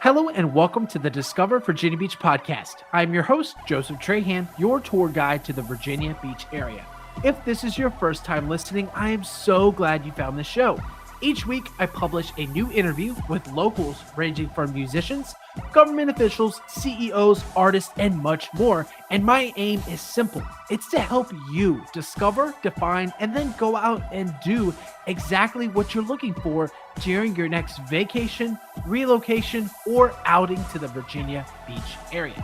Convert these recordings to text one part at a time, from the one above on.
Hello and welcome to the Discover Virginia Beach podcast. I'm your host, Joseph Trahan, your tour guide to the Virginia Beach area. If this is your first time listening, I am so glad you found this show. Each week, I publish a new interview with locals ranging from musicians, government officials, CEOs, artists, and much more. And my aim is simple. It's to help you discover, define, and then go out and do exactly what you're looking for during your next vacation, relocation, or outing to the Virginia Beach area.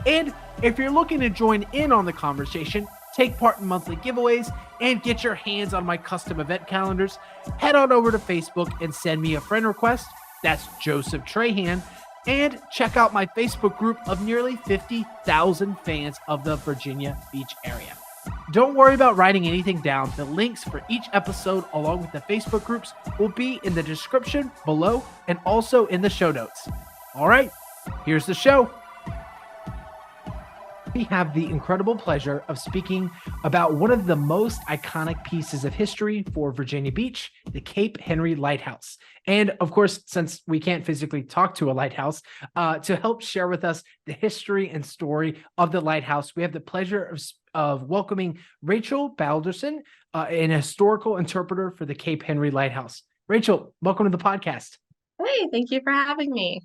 And if you're looking to join in on the conversation, take part in monthly giveaways, and get your hands on my custom event calendars, head on over to Facebook and send me a friend request. That's Joseph Trahan. And check out my Facebook group of nearly 50,000 fans of the Virginia Beach area. Don't worry about writing anything down. The links for each episode, along with the Facebook groups, will be in the description below and also in the show notes. All right, here's the show. We have the incredible pleasure of speaking about one of the most iconic pieces of history for Virginia Beach, the Cape Henry Lighthouse. And of course, since we can't physically talk to a lighthouse, to help share with us the history and story of the lighthouse, we have the pleasure of welcoming Rachel Balderson, an historical interpreter for the Cape Henry Lighthouse. Rachel, welcome to the podcast. Hey, thank you for having me.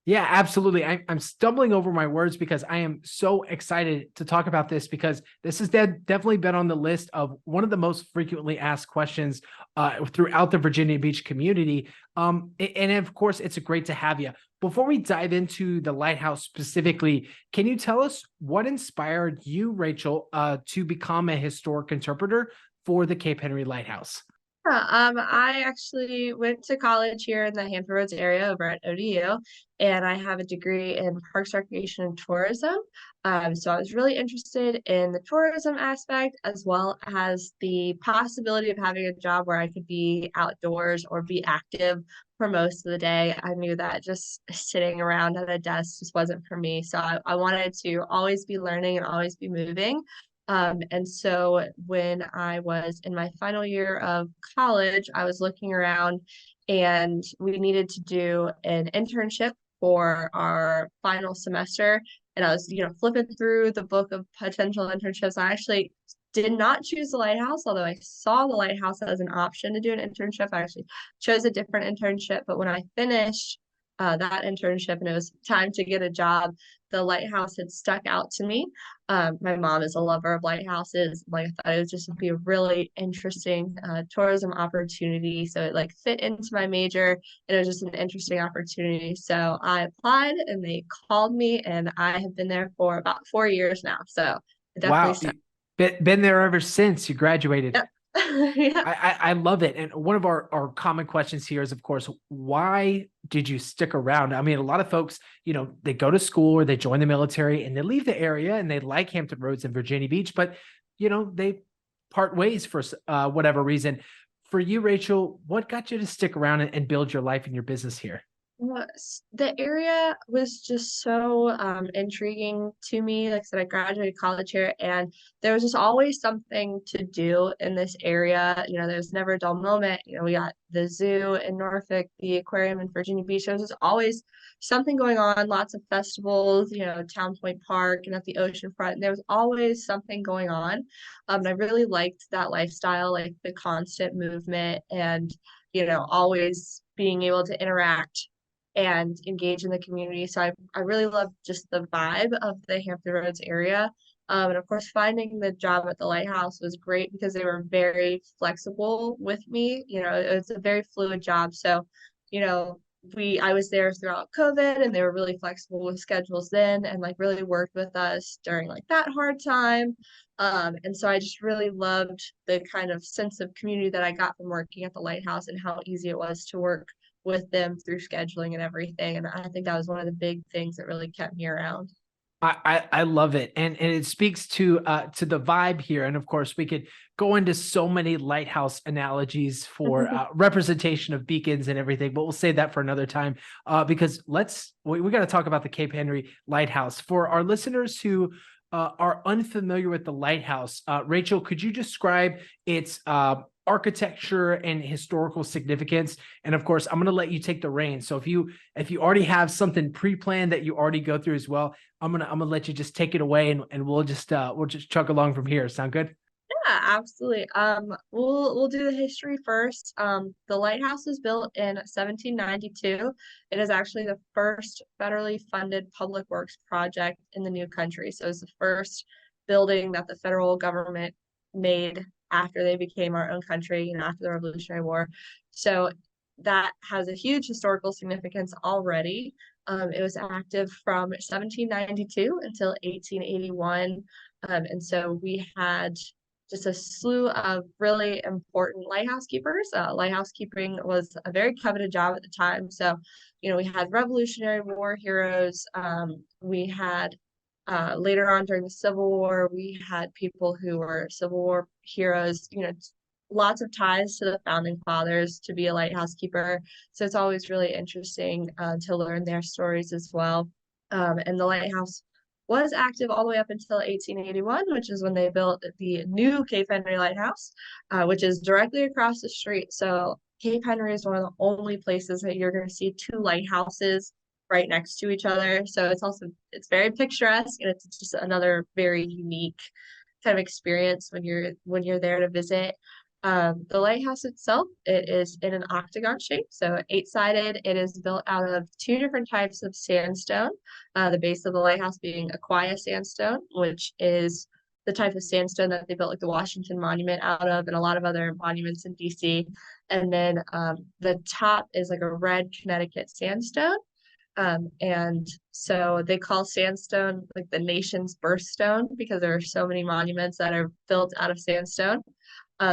Yeah, absolutely. I'm stumbling over my words because I am so excited to talk about this, because this has definitely been on the list of one of the most frequently asked questions throughout the Virginia Beach community. And of course, it's great to have you. Before we dive into the lighthouse specifically, can you tell us what inspired you, Rachel, to become a historic interpreter for the Cape Henry Lighthouse? I actually went to college here in the Hampton Roads area over at ODU, and I have a degree in Parks, Recreation, and Tourism. So I was really interested in the tourism aspect, as well as the possibility of having a job where I could be outdoors or be active for most of the day. I knew that just sitting around at a desk just wasn't for me. So I wanted to always be learning and always be moving. And so when I was in my final year of college, I was looking around and we needed to do an internship for our final semester. And I was, flipping through the book of potential internships. I actually did not choose the lighthouse, although I saw the lighthouse as an option to do an internship. I actually chose a different internship. But when I finished that internship and it was time to get a job, the lighthouse had stuck out to me. My mom is a lover of lighthouses. Like, I thought it would just be a really interesting tourism opportunity. So it fit into my major, and it was just an interesting opportunity. So I applied and they called me, and I have been there for about 4 years now. So it definitely Been there ever since you graduated. Yep. Yeah. I love it. And one of our common questions here is, of course, why did you stick around? I mean, a lot of folks, they go to school or they join the military and they leave the area and they like Hampton Roads and Virginia Beach, but, they part ways for whatever reason. For you, Rachel, what got you to stick around and build your life and your business here? The area was just so intriguing to me. Like I said, I graduated college here, and there was just always something to do in this area. There's never a dull moment. We got the zoo in Norfolk, the aquarium in Virginia Beach. There was just always something going on, lots of festivals, Town Point Park and at the ocean front. And there was always something going on. And I really liked that lifestyle, like the constant movement and, always being able to interact and engage in the community. So I really love just the vibe of the Hampton Roads area. And of course, finding the job at the Lighthouse was great because they were very flexible with me. It's a very fluid job. So, I was there throughout COVID, and they were really flexible with schedules then, and really worked with us during that hard time. And so I just really loved the kind of sense of community that I got from working at the Lighthouse and how easy it was to work with them through scheduling and everything. And I think that was one of the big things that really kept me around. I love it. And it speaks to the vibe here. And of course, we could go into so many lighthouse analogies for representation of beacons and everything, but we'll save that for another time because we got to talk about the Cape Henry Lighthouse. For our listeners who are unfamiliar with the lighthouse, Rachel, could you describe its architecture and historical significance. And of course, I'm going to let you take the reins. So if you already have something pre-planned that you already go through as well, I'm gonna let you just take it away, and we'll just chug along from here. Sound good? Yeah, absolutely. We'll do the history first. The lighthouse was built in 1792. It is actually the first federally funded public works project in the new country. So it's the first building that the federal government made after they became our own country, after the Revolutionary War. So that has a huge historical significance already. It was active from 1792 until 1881. And so we had just a slew of really important lighthouse keepers. Lighthouse keeping was a very coveted job at the time. So, we had Revolutionary War heroes. We had later on during the Civil War, we had people who were Civil War heroes. Lots of ties to the founding fathers to be a lighthouse keeper. So it's always really interesting to learn their stories as well. And the lighthouse was active all the way up until 1881, which is when they built the new Cape Henry Lighthouse, which is directly across the street. So Cape Henry is one of the only places that you're going to see two lighthouses right next to each other. So it's very picturesque, and it's just another very unique kind of experience when you're there to visit. The lighthouse itself, it is in an octagon shape, so eight-sided. It is built out of two different types of sandstone. The base of the lighthouse being Aquia sandstone, which is the type of sandstone that they built like the Washington Monument out of, and a lot of other monuments in DC. And then the top is like a red Connecticut sandstone. And so they call sandstone like the nation's birthstone because there are so many monuments that are built out of sandstone.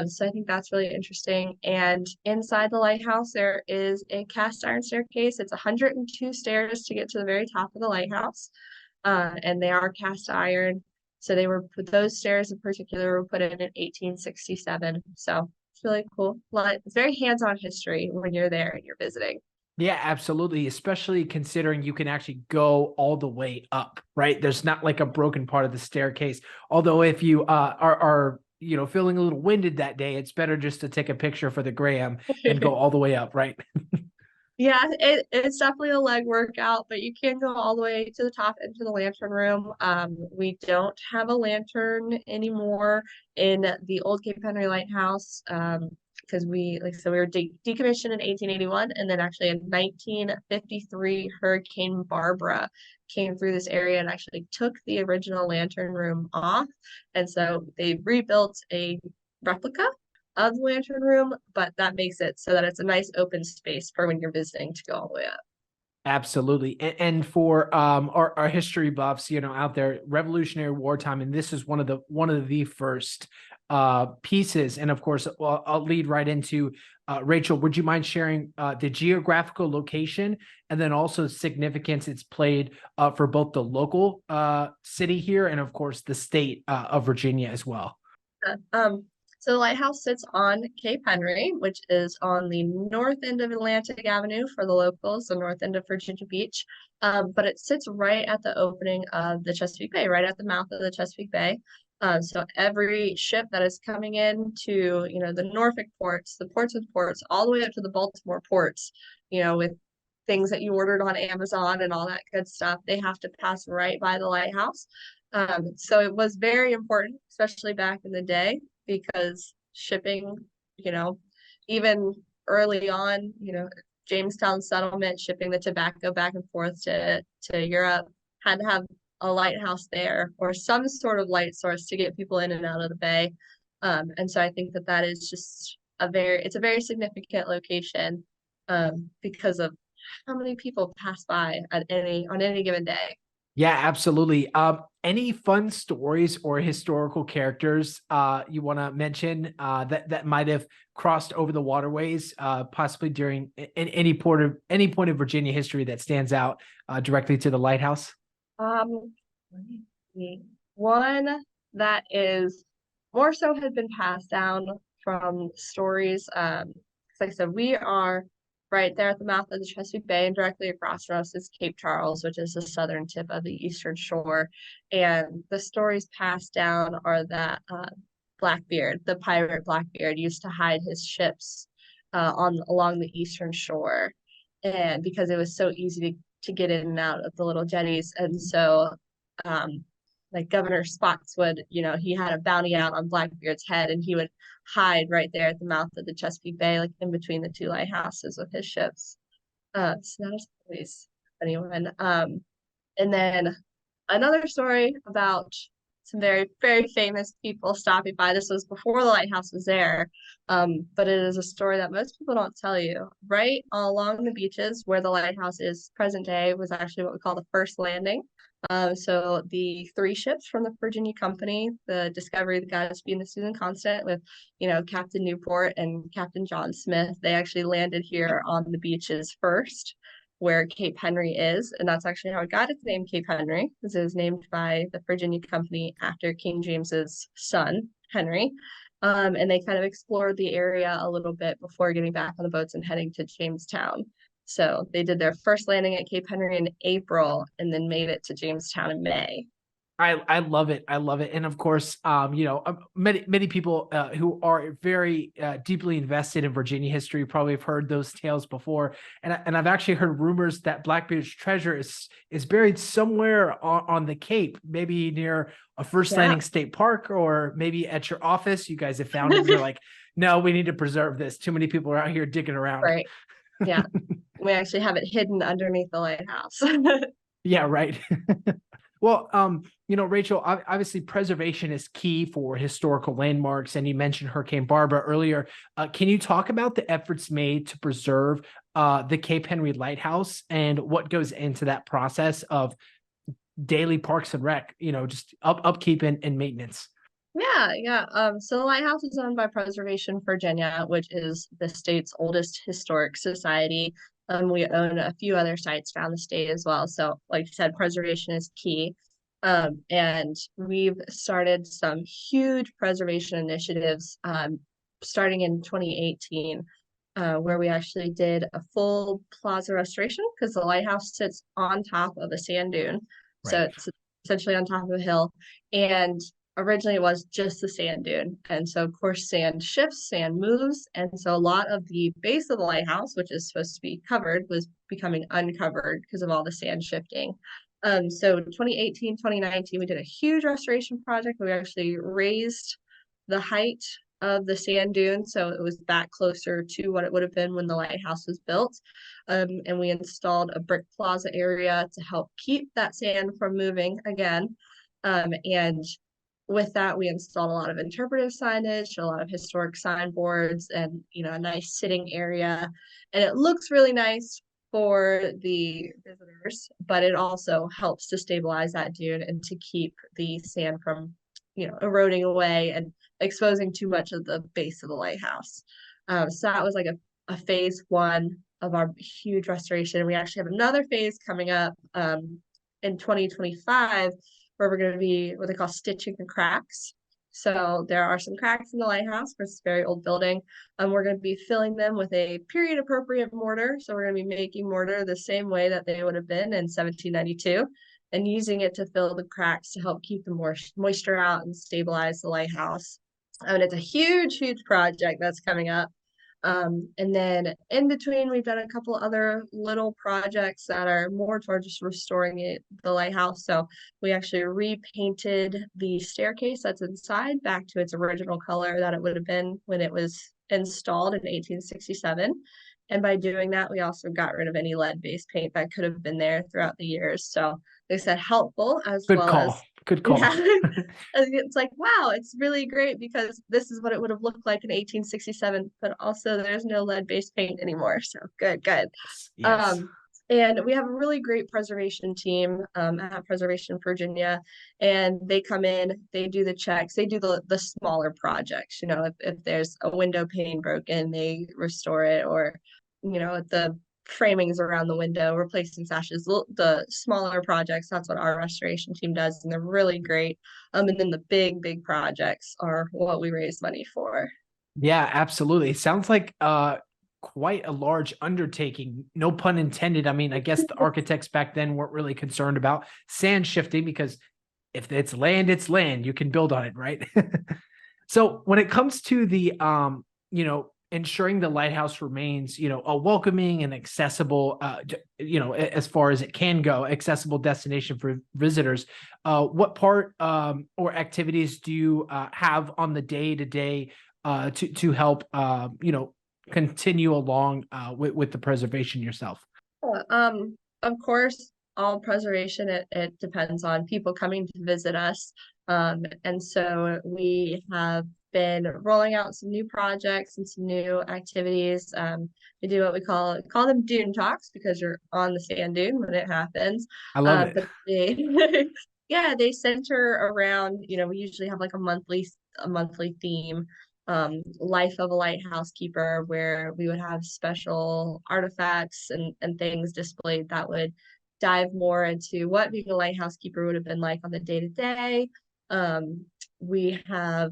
So I think that's really interesting. And inside the lighthouse, there is a cast iron staircase. It's 102 stairs to get to the very top of the lighthouse. And they are cast iron. So those stairs in particular were put in 1867. So it's really cool. It's very hands-on history when you're there and you're visiting. Yeah, absolutely. Especially considering you can actually go all the way up, right? There's not like a broken part of the staircase. Although if you are feeling a little winded that day, it's better just to take a picture for the gram and go all the way up, right? Yeah, it's definitely a leg workout, but you can go all the way to the top into the lantern room. We don't have a lantern anymore in the old Cape Henry Lighthouse because like I said, we were decommissioned in 1881, and then actually in 1953, Hurricane Barbara came through this area and actually took the original lantern room off, and so they rebuilt a replica of the lantern room, but that makes it so that it's a nice open space for when you're visiting to go all the way up. Absolutely. And for our history buffs, out there, Revolutionary War time, and this is one of the first pieces. And of course, I'll lead right into Rachel. Would you mind sharing the geographical location and then also significance it's played for both the local city here and of course the state of Virginia as well? So the lighthouse sits on Cape Henry, which is on the north end of Atlantic Avenue for the locals, the north end of Virginia Beach. But it sits right at the opening of the Chesapeake Bay, right at the mouth of the Chesapeake Bay. So every ship that is coming in to, the Norfolk ports, the Portsmouth ports, all the way up to the Baltimore ports, with things that you ordered on Amazon and all that good stuff, they have to pass right by the lighthouse. So it was very important, especially back in the day, because shipping, even early on, Jamestown settlement, shipping the tobacco back and forth to Europe, had to have a lighthouse there or some sort of light source to get people in and out of the bay. And so I think that is just it's a very significant location because of how many people pass by on any given day. Yeah, absolutely. Any fun stories or historical characters you want to mention that might have crossed over the waterways, possibly during any point of Virginia history that stands out directly to the lighthouse? Let me see. One that is more so has been passed down from stories. Like I said, we are right there at the mouth of the Chesapeake Bay, and directly across from us is Cape Charles, which is the southern tip of the eastern shore. And the stories passed down are that Blackbeard, the pirate Blackbeard, used to hide his ships along the eastern shore, and because it was so easy to get in and out of the little jetties. And so like Governor Spotswood, he had a bounty out on Blackbeard's head, and he would hide right there at the mouth of the Chesapeake Bay, like in between the two lighthouses with his ships. So that was always a funny one. And then another story about some very, very famous people stopping by. This was before the lighthouse was there, but it is a story that most people don't tell you. Right along the beaches where the lighthouse is present day was actually what we call the first landing. So the three ships from the Virginia Company, the Discovery, the Gadsby, and the Susan Constant, with Captain Newport and Captain John Smith, they actually landed here on the beaches first, where Cape Henry is, and that's actually how it got its name, Cape Henry, because it was named by the Virginia Company after King James's son, Henry. And they kind of explored the area a little bit before getting back on the boats and heading to Jamestown. So they did their first landing at Cape Henry in April and then made it to Jamestown in May. I love it. I love it. And of course, many people who are very deeply invested in Virginia history probably have heard those tales before. And I've actually heard rumors that Blackbeard's treasure is buried somewhere on the Cape, maybe near a First Landing State Park, or maybe at your office. You guys have found it. You're like, no, we need to preserve this. Too many people are out here digging around. Right. Yeah. We actually have it hidden underneath the lighthouse. Yeah, right. Well, Rachel, obviously preservation is key for historical landmarks, and you mentioned Hurricane Barbara earlier. Can you talk about the efforts made to preserve the Cape Henry Lighthouse and what goes into that process of daily parks and rec, just upkeep and maintenance? Yeah. So the lighthouse is owned by Preservation Virginia, which is the state's oldest historic society. We own a few other sites around the state as well. So like you said, preservation is key. And we've started some huge preservation initiatives starting in 2018, where we actually did a full plaza restoration, because the lighthouse sits on top of a sand dune. Right. So it's essentially on top of a hill. And originally it was just the sand dune. And so of course sand shifts, sand moves. And so a lot of the base of the lighthouse, which is supposed to be covered, was becoming uncovered because of all the sand shifting. So 2018, 2019, we did a huge restoration project. We actually raised the height of the sand dune, so it was back closer to what it would have been when the lighthouse was built. And we installed a brick plaza area to help keep that sand from moving again. And with that, we installed a lot of interpretive signage, a lot of historic signboards, and a nice sitting area. And it looks really nice for the visitors, but it also helps to stabilize that dune and to keep the sand from eroding away and exposing too much of the base of the lighthouse. So that was like a phase one of our huge restoration. We actually have another phase coming up in 2025, where we're going to be what they call stitching the cracks. So there are some cracks in the lighthouse, because it's a very old building. We're going to be filling them with a period appropriate mortar. So we're going to be making mortar the same way that they would have been in 1792, and using it to fill the cracks to help keep the moisture out and stabilize the lighthouse. And it's a huge, huge project that's coming up. And then in between, we've done a couple other little projects that are more towards just restoring the lighthouse. So we actually repainted the staircase that's inside back to its original color that it would have been when it was installed in 1867. And by doing that, we also got rid of any lead-based paint that could have been there throughout the years. So they said helpful as Good well call. as Good call. Yeah. It's like, wow, it's really great, because this is what it would have looked like in 1867, but also there's no lead-based paint anymore. So good. Yes. And we have a really great preservation team at Preservation Virginia, and they come in, they do the checks, they do the smaller projects. If there's a window pane broken, they restore it, or the framings around the window, replacing sashes, the smaller projects. That's what our restoration team does, and they're really great. And then the big projects are what we raise money for. Yeah, absolutely. It sounds like quite a large undertaking, no pun intended. I mean, I guess the architects back then weren't really concerned about sand shifting, because if it's land, you can build on it, right? So when it comes to the ensuring the lighthouse remains, a welcoming and accessible, as far as it can go, accessible destination for visitors, what part or activities do you have on the day to day to help continue along with the preservation yourself? Of course, all preservation, it depends on people coming to visit us. And so we have been rolling out some new projects and some new activities. We do what we call them dune talks because you're on the sand dune when it happens. I love it. But they yeah, they center around, we usually have like a monthly theme, life of a lighthouse keeper, where we would have special artifacts and things displayed that would dive more into what being a lighthouse keeper would have been like on the day to day. We have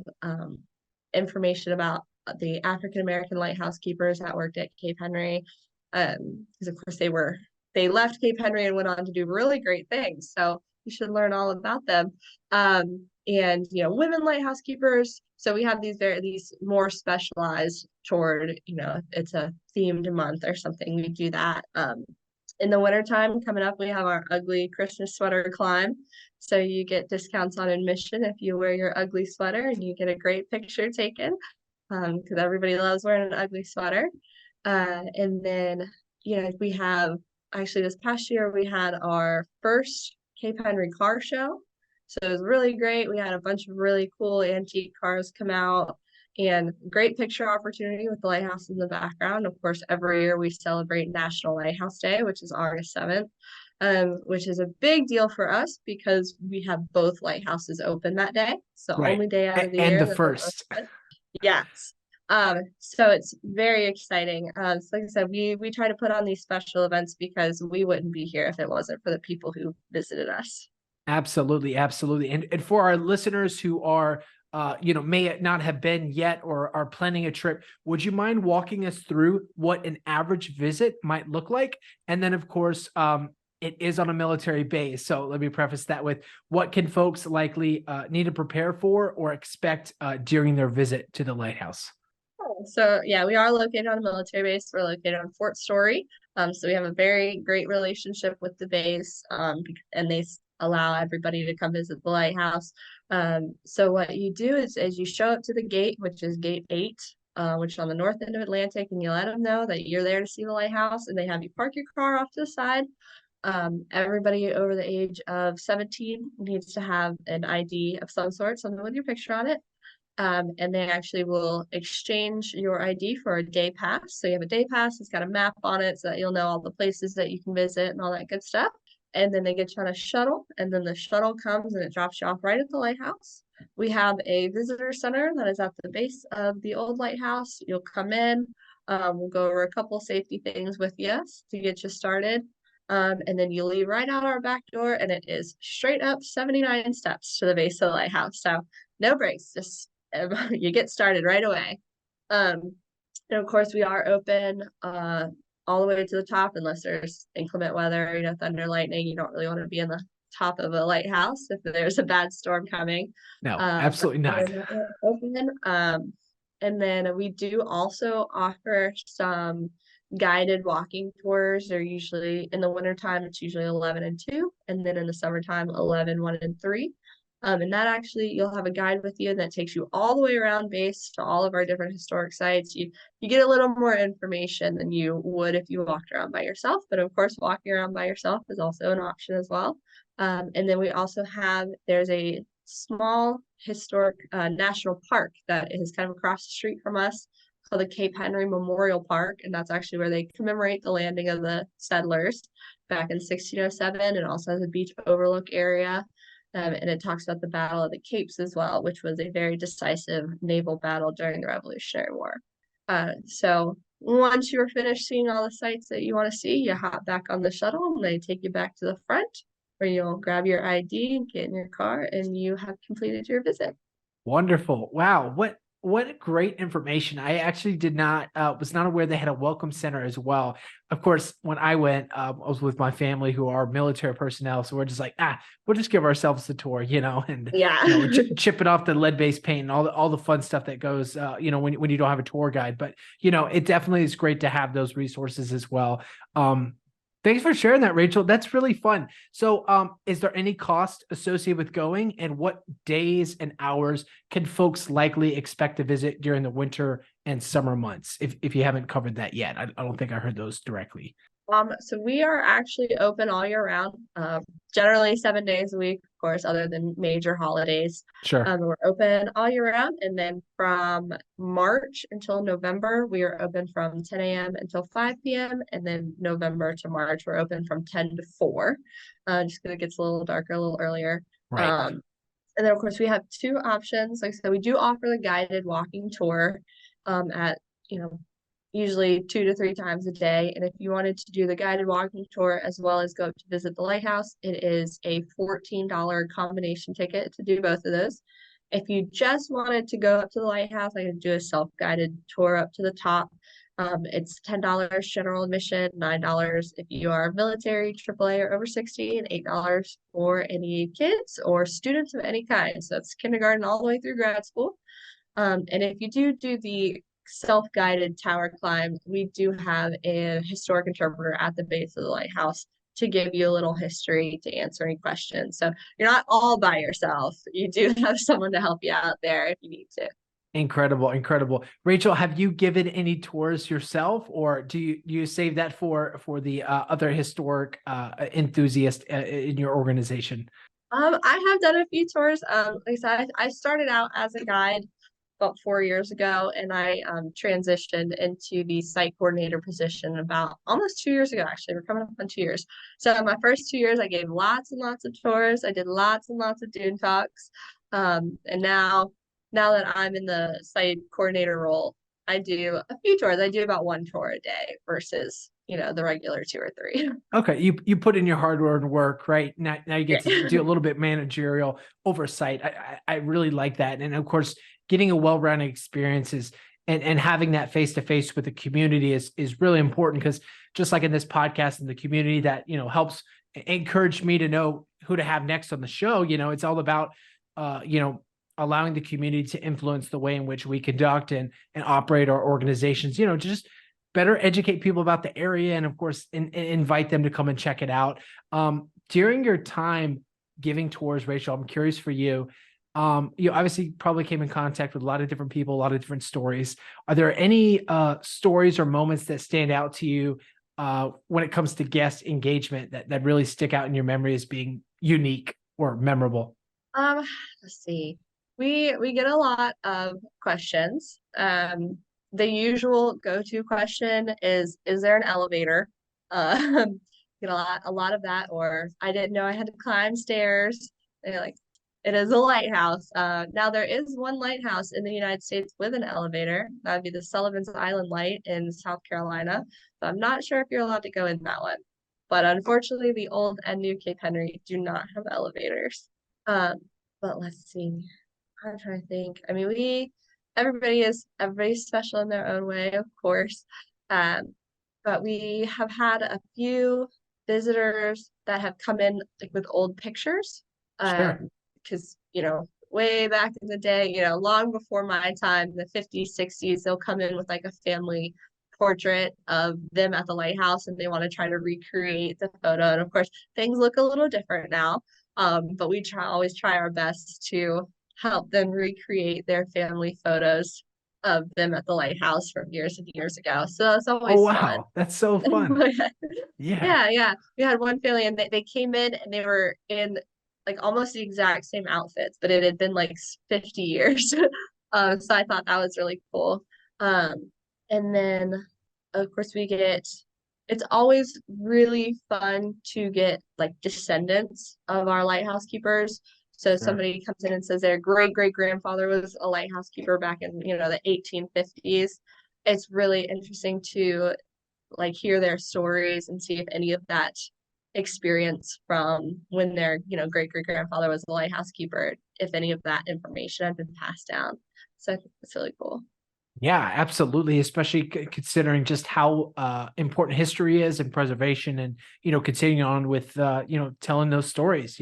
information about the African American lighthouse keepers that worked at Cape Henry, because of course they left Cape Henry and went on to do really great things. So you should learn all about them. And women lighthouse keepers. So we have these more specialized toward, it's a themed month or something. We do that. In the wintertime coming up, we have our ugly Christmas sweater climb. So you get discounts on admission if you wear your ugly sweater, and you get a great picture taken, because everybody loves wearing an ugly sweater. And then, we have actually this past year, we had our first Cape Henry car show. So it was really great. We had a bunch of really cool antique cars come out, and great picture opportunity with the lighthouse in the background. Of course, every year we celebrate National Lighthouse Day, which is August 7th, which is a big deal for us because we have both lighthouses open that day. So Right. only day out of the And year the first. Yes. So it's very exciting. So like I said, we try to put on these special events because we wouldn't be here if it wasn't for the people who visited us. Absolutely, absolutely. And for our listeners who are may not have been yet or are planning a trip, would you mind walking us through what an average visit might look like? And then of course, it is on a military base. So let me preface that with what can folks likely need to prepare for or expect during their visit to the lighthouse? So yeah, we are located on a military base. We're located on Fort Story. So we have a very great relationship with the base, and they allow everybody to come visit the lighthouse. So what you do is you show up to the gate, which is gate 8, which is on the north end of Atlantic, and you let them know that you're there to see the lighthouse, and they have you park your car off to the side. Everybody over the age of 17 needs to have an ID of some sort, something with your picture on it. And they actually will exchange your ID for a day pass. So you have a day pass, it's got a map on it so that you'll know all the places that you can visit and all that good stuff. And then they get you on a shuttle, and then the shuttle comes and it drops you off right at the lighthouse. We have a visitor center that is at the base of the old lighthouse. You'll come in, we'll go over a couple safety things with you to get you started. And then you leave right out our back door, and it is straight up 79 steps to the base of the lighthouse. So no breaks, just you get started right away. And of course, we are open all the way to the top unless there's inclement weather, thunder, lightning. You don't really want to be in the top of a lighthouse if there's a bad storm coming. No, absolutely not. Open. And then we do also offer some guided walking tours. They're usually in the wintertime, it's usually 11 and 2, and then in the summertime, 11, 1 and 3. And that actually, you'll have a guide with you that takes you all the way around base to all of our different historic sites. You get a little more information than you would if you walked around by yourself. But of course, walking around by yourself is also an option as well. And then we also there's a small historic national park that is kind of across the street from us called the Cape Henry Memorial Park. And that's actually where they commemorate the landing of the settlers back in 1607. And also has a beach overlook area. And it talks about the Battle of the Capes as well, which was a very decisive naval battle during the Revolutionary War. So once you are finished seeing all the sites that you want to see, you hop back on the shuttle and they take you back to the front where you'll grab your ID, get in your car, and you have completed your visit. Wonderful. Wow. What great information. I actually did not, was not aware they had a welcome center as well. Of course, when I went, I was with my family who are military personnel. So we're just like, we'll just give ourselves the tour, and, Yeah. we're chipping off the lead-based paint and all the fun stuff that goes, when you don't have a tour guide. But, it definitely is great to have those resources as well. Thanks for sharing that, Rachel. That's really fun. So, is there any cost associated with going, and what days and hours can folks likely expect to visit during the winter and summer months? If you haven't covered that yet, I don't think I heard those directly. So we are actually open all year round, generally 7 days a week, of course, other than major holidays. Sure. We're open all year round, and then from March until November, we are open from 10 a.m. until 5 p.m. And then November to March, we're open from 10 to 4, just because it gets a little darker a little earlier. Right. And then, of course, we have two options. Like I said, we do offer the guided walking tour at, you know, usually 2 to 3 times a day. And if you wanted to do the guided walking tour as well as go to visit the lighthouse, it is a $14 combination ticket to do both of those. If you just wanted to go up to the lighthouse, I could do a self-guided tour up to the top. It's $10 general admission, $9 if you are military, AAA, or over 60, and $8 for any kids or students of any kind. So it's kindergarten all the way through grad school. And if you do the self-guided tower climb, we do have a historic interpreter at the base of the lighthouse to give you a little history to answer any questions. So you're not all by yourself. You do have someone to help you out there if you need to. Incredible, incredible. Rachel, have you given any tours yourself, or do you save that for the other historic enthusiasts in your organization? I have done a few tours. Like I said, I started out as a guide about 4 years ago, and I transitioned into the site coordinator position about almost 2 years ago. Actually, we're coming up on 2 years. So my first 2 years, I gave lots and lots of tours. I did lots and lots of dune talks, and now that I'm in the site coordinator role, I do a few tours. I do about one tour a day versus the regular 2 or 3. Okay, you put in your hard work, right? Now you get to do a little bit managerial oversight. I really like that, and of course, getting a well-rounded experiences and having that face-to-face with the community is really important, because just like in this podcast and the community that helps encourage me to know who to have next on the show. It's all about allowing the community to influence the way in which we conduct and operate our organizations. Just better educate people about the area, and of course, invite them to come and check it out. During your time giving tours, Rachel, I'm curious for you. You obviously probably came in contact with a lot of different people, a lot of different stories. Are there any stories or moments that stand out to you when it comes to guest engagement that really stick out in your memory as being unique or memorable? Let's see. We get a lot of questions. The usual go-to question is there an elevator? Get a lot of that, or I didn't know I had to climb stairs. They're like, it is a lighthouse. Now there is one lighthouse in the United States with an elevator. That would be the Sullivan's Island Light in South Carolina. But I'm not sure if you're allowed to go in that one. But unfortunately, the old and new Cape Henry do not have elevators. But let's see. I'm trying to think. I mean, everybody's special in their own way, of course. But we have had a few visitors that have come in like with old pictures. Sure. Because way back in the day, long before my time, the 50s, 60s, they'll come in with like a family portrait of them at the lighthouse, and they want to try to recreate the photo. And of course, things look a little different now. But we always try our best to help them recreate their family photos of them at the lighthouse from years and years ago. So it's Oh, always fun. wow. That's so fun. Yeah. Yeah. We had one family, and they came in and they were in like almost the exact same outfits, but it had been like 50 years. So I thought that was really cool. And then of course it's always really fun to get like descendants of our lighthouse keepers. So Sure. somebody comes in and says their great great grandfather was a lighthouse keeper back in the 1850s. It's really interesting to like hear their stories and see if any of that experience from when their great great grandfather was a lighthouse keeper, if any of that information had been passed down. So I think that's really cool. Yeah, absolutely. Especially considering just how important history is and preservation, and continuing on with telling those stories.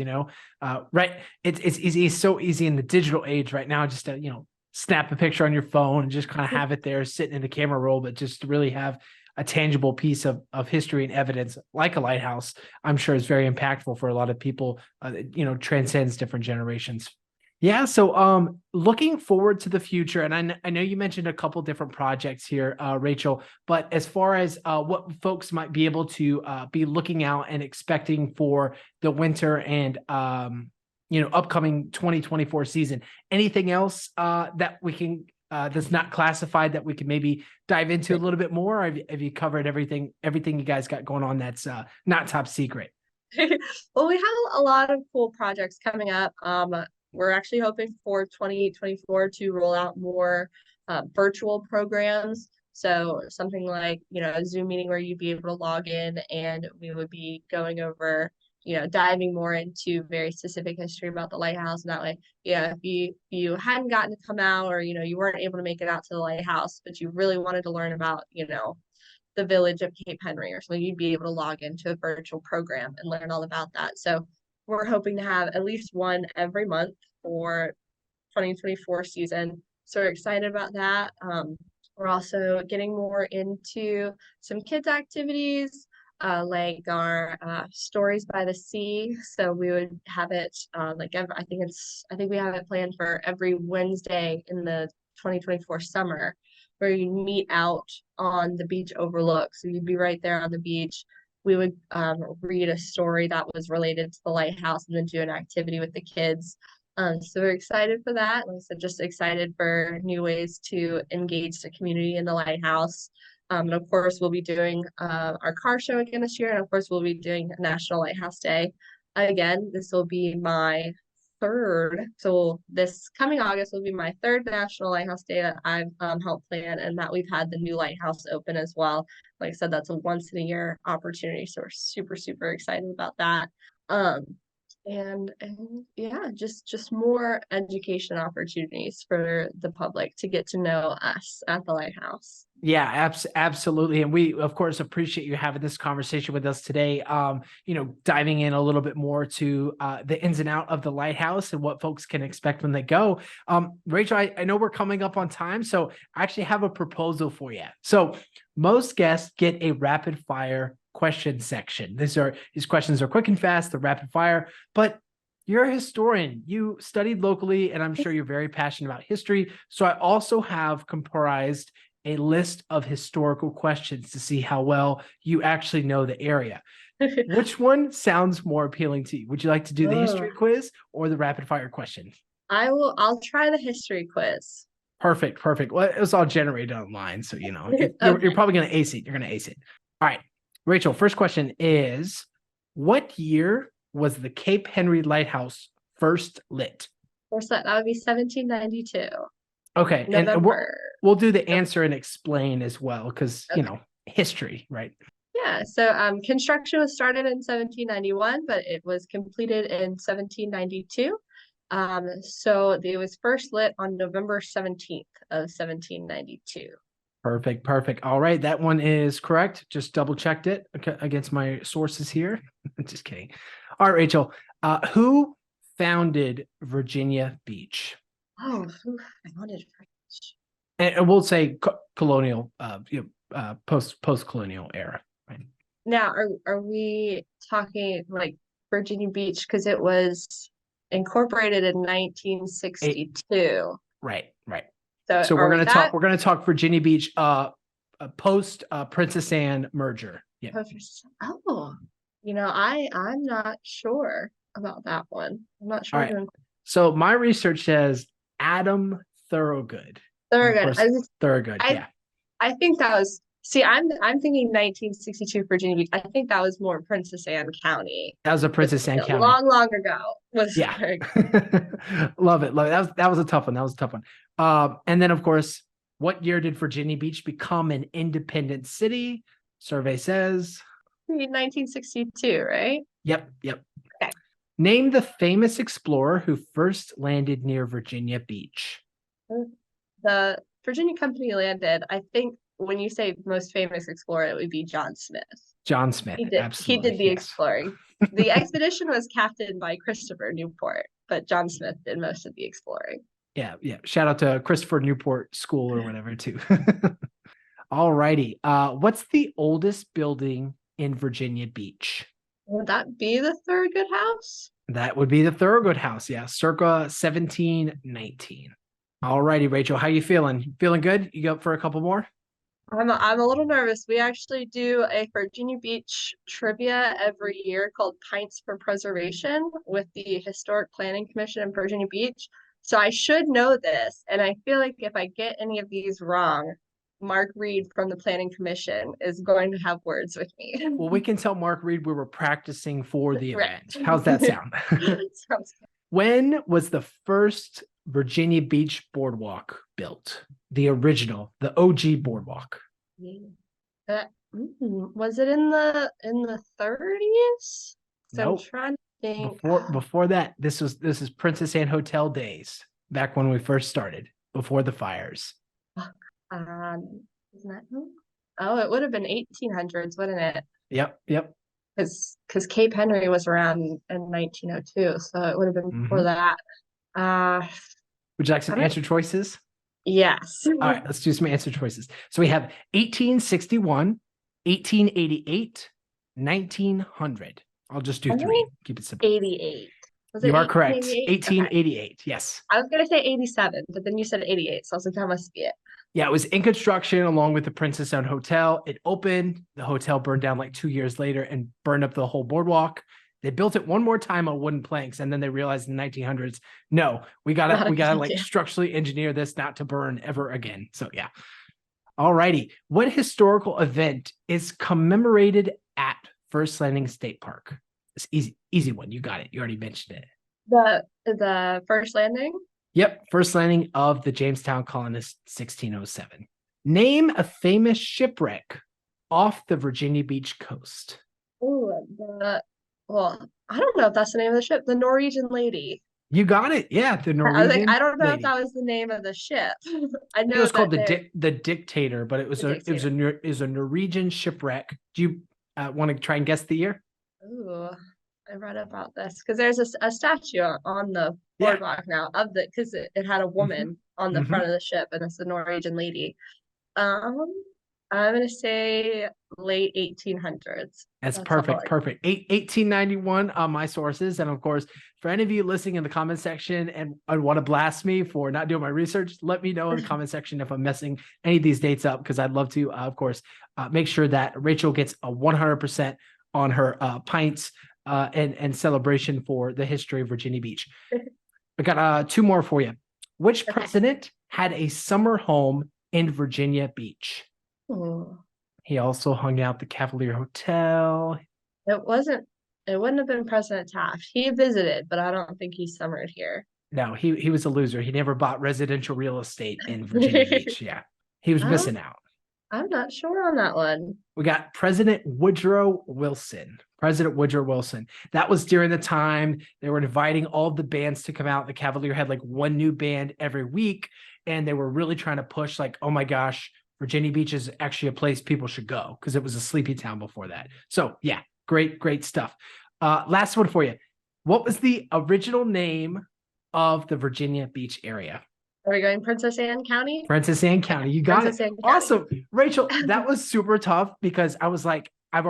Right? It's easy. It's so easy in the digital age right now, just to snap a picture on your phone and just kind of have it there sitting in the camera roll, but just to really have a tangible piece of history and evidence like a lighthouse, I'm sure is very impactful for a lot of people. Transcends different generations. Yeah, so looking forward to the future, and I know you mentioned a couple different projects here, Rachel, but as far as what folks might be able to be looking out and expecting for the winter and upcoming 2024 season, anything else that we can that's not classified that we can maybe dive into a little bit more? Or have you covered everything you guys got going on that's not top secret? Well, we have a lot of cool projects coming up. We're actually hoping for 2024 to roll out more virtual programs. So something like, a Zoom meeting where you'd be able to log in and we would be going over, diving more into very specific history about the lighthouse. And that way, if you hadn't gotten to come out, or, you weren't able to make it out to the lighthouse, but you really wanted to learn about, the village of Cape Henry or something, you'd be able to log into a virtual program and learn all about that. So we're hoping to have at least one every month for 2024 season. So we're excited about that. We're also getting more into some kids activities, like our stories by the sea. So we would have it I think we have it planned for every Wednesday in the 2024 summer, where you meet out on the beach overlook. So you'd be right there on the beach. We would read a story that was related to the lighthouse and then do an activity with the kids. So we're excited for that. Like I said, just excited for new ways to engage the community in the lighthouse. And of course, we'll be doing our car show again this year. And of course, we'll be doing National Lighthouse Day. Again, this will be my third. So this coming August will be my third National Lighthouse Day that I've helped plan, and that we've had the new lighthouse open as well. Like I said, that's a once in a year opportunity. So we're super, super excited about that. And yeah, just more education opportunities for the public to get to know us at the lighthouse. Yeah, absolutely. And we, of course, appreciate you having this conversation with us today. Diving in a little bit more to the ins and out of the lighthouse and what folks can expect when they go. Rachel, I know we're coming up on time, so I actually have a proposal for you. So most guests get a rapid fire question section. These questions are quick and fast, they're rapid fire, but you're a historian. You studied locally, and I'm sure you're very passionate about history. So I also have comprised a list of historical questions to see how well you actually know the area. Which one sounds more appealing to you? Would you like to do the history quiz or the rapid fire question? I'll try the history quiz. Perfect. Well, it was all generated online, so Okay. you're probably going to ace it. You're going to ace it. All right, Rachel, first question is, what year was the Cape Henry Lighthouse first lit? That would be 1792. Okay, November. and we'll do the answer and explain as well, because history, right? Yeah, so construction was started in 1791, but it was completed in 1792. So it was first lit on November 17th of 1792. Perfect. All right, that one is correct. Just double checked it against my sources here. Just kidding. All right, Rachel, who founded Virginia Beach? Oh, who founded Beach? And we'll say colonial, post-colonial era. Right? Now, are we talking like Virginia Beach because it was incorporated in 1962? Right. So we're gonna talk Virginia Beach post Princess Anne merger. Yeah. Oh, I'm not sure about that one. I'm not sure. All right. So my research says Adam Thoroughgood. Thoroughgood. Yeah. I think that was. See, I'm thinking 1962 Virginia Beach. I think that was more Princess Anne County. That was a Princess Anne County. Long ago. Yeah. Love it. That was a tough one. And then, of course, what year did Virginia Beach become an independent city? Survey says 1962, right? Yep. Okay. Name the famous explorer who first landed near Virginia Beach. the Virginia Company landed. I think when you say most famous explorer, it would be John Smith. John Smith, He absolutely. did the Yes. exploring. The expedition was captained by Christopher Newport, but John Smith did most of the exploring. Yeah. Shout out to Christopher Newport School or whatever too. All righty. What's the oldest building in Virginia Beach? Would that be the Thurgood House? That would be the Thoroughgood House. Yeah, circa 1719. All righty, Rachel, how you feeling? Feeling good? You go for a couple more? I'm a little nervous. We actually do a Virginia Beach trivia every year called Pints for Preservation with the Historic Planning Commission in Virginia Beach. So I should know this. And I feel like if I get any of these wrong, Mark Reed from the Planning Commission is going to have words with me. Well, we can tell Mark Reed we were practicing for the Right. event. How's that sound? Sounds good. When was the first Virginia Beach boardwalk built? The original, the OG boardwalk. Was it in the 30s? So Nope. I'm trying to think. Before that, this is Princess Anne Hotel days, back when we first started, before the fires. Isn't that? Oh, it would have been 1800s, wouldn't it? Yep. Because Cape Henry was around in 1902, so it would have been before that. Would you like some answer choices? Yes. All right, let's do some answer choices. So we have 1861, 1888, 1900. I'll just do three. Keep it simple. 88. You are correct. 1888. Okay. Yes. I was going to say 87, but then you said 88. So I was like, that must be it. Yeah, it was in construction along with the Princess Anne Hotel. It opened. The hotel burned down like 2 years later and burned up the whole boardwalk. They built it one more time on wooden planks, and then they realized in the 1900s, no, we gotta like structurally engineer this not to burn ever again. So yeah. All righty. What historical event is commemorated at First Landing State Park? It's easy one. You got it. You already mentioned it. The First Landing? Yep. First landing of the Jamestown colonists, 1607. Name a famous shipwreck off the Virginia Beach coast. Oh, well, I don't know if that's the name of the ship. The Norwegian Lady. You got it. Yeah, the Norwegian. I don't know lady. if that was the name of the ship. I know it was called the Dictator, but it was a Norwegian shipwreck. Do you want to try and guess the year? Ooh, I read about this because there's a statue on the boardwalk now because it had a woman on the front of the ship, and it's the Norwegian Lady. I'm gonna say late 1800s. That's perfect. 1891 on my sources, and of course, for any of you listening in the comment section and want to blast me for not doing my research, let me know in the comment section if I'm messing any of these dates up, because I'd love to, of course, make sure that Rachel gets a 100% on her pints and celebration for the history of Virginia Beach. I got two more for you. Which president had a summer home in Virginia Beach? He also hung out at the Cavalier Hotel. It wouldn't have been President Taft. He visited, but I don't think he summered here. No, he was a loser. He never bought residential real estate in Virginia Beach. Yeah, he was missing out. I'm not sure on that one. We got President Woodrow Wilson. That was during the time they were inviting all of the bands to come out. The Cavalier had like one new band every week, and they were really trying to push like, oh my gosh, Virginia Beach is actually a place people should go, because it was a sleepy town before that. So yeah, great stuff. Last one for you. What was the original name of the Virginia Beach area? Are we going Princess Anne County? Princess Anne County. You got it. Awesome. Rachel, that was super tough because I was like, I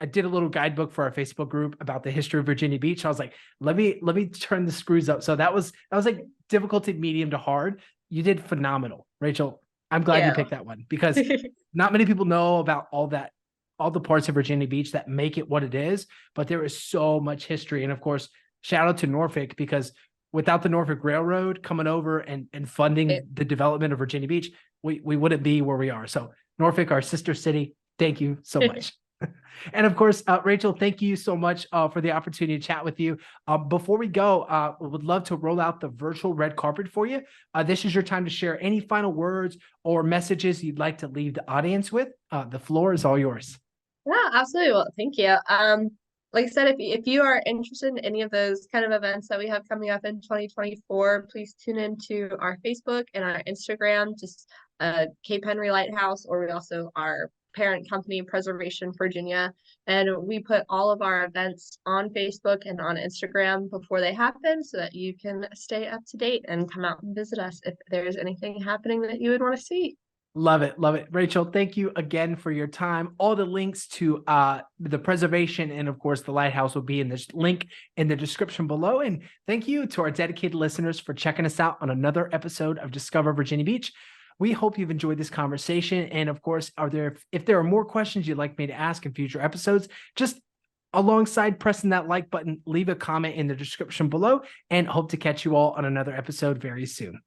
did a little guidebook for our Facebook group about the history of Virginia Beach. I was like, let me turn the screws up. So that was like difficulty medium to hard. You did phenomenal, Rachel. I'm glad you picked that one, because not many people know about all the parts of Virginia Beach that make it what it is, but there is so much history. And of course, shout out to Norfolk, because without the Norfolk Railroad coming over and funding the development of Virginia Beach, we wouldn't be where we are. So Norfolk, our sister city, thank you so much. And of course, Rachel, thank you so much for the opportunity to chat with you. Before we go, we would love to roll out the virtual red carpet for you. This is your time to share any final words or messages you'd like to leave the audience with. The floor is all yours. Yeah, absolutely. Well, thank you. like I said, if you are interested in any of those kind of events that we have coming up in 2024, please tune into our Facebook and our Instagram, just Cape Henry Lighthouse, or we also our parent company, Preservation Virginia. And we put all of our events on Facebook and on Instagram before they happen so that you can stay up to date and come out and visit us if there's anything happening that you would want to see. Love it. Love it. Rachel, thank you again for your time. All the links to the preservation and, of course, the lighthouse will be in this link in the description below. And thank you to our dedicated listeners for checking us out on another episode of Discover Virginia Beach. We hope you've enjoyed this conversation. And, of course, if there are more questions you'd like me to ask in future episodes, just alongside pressing that like button, leave a comment in the description below, and hope to catch you all on another episode very soon.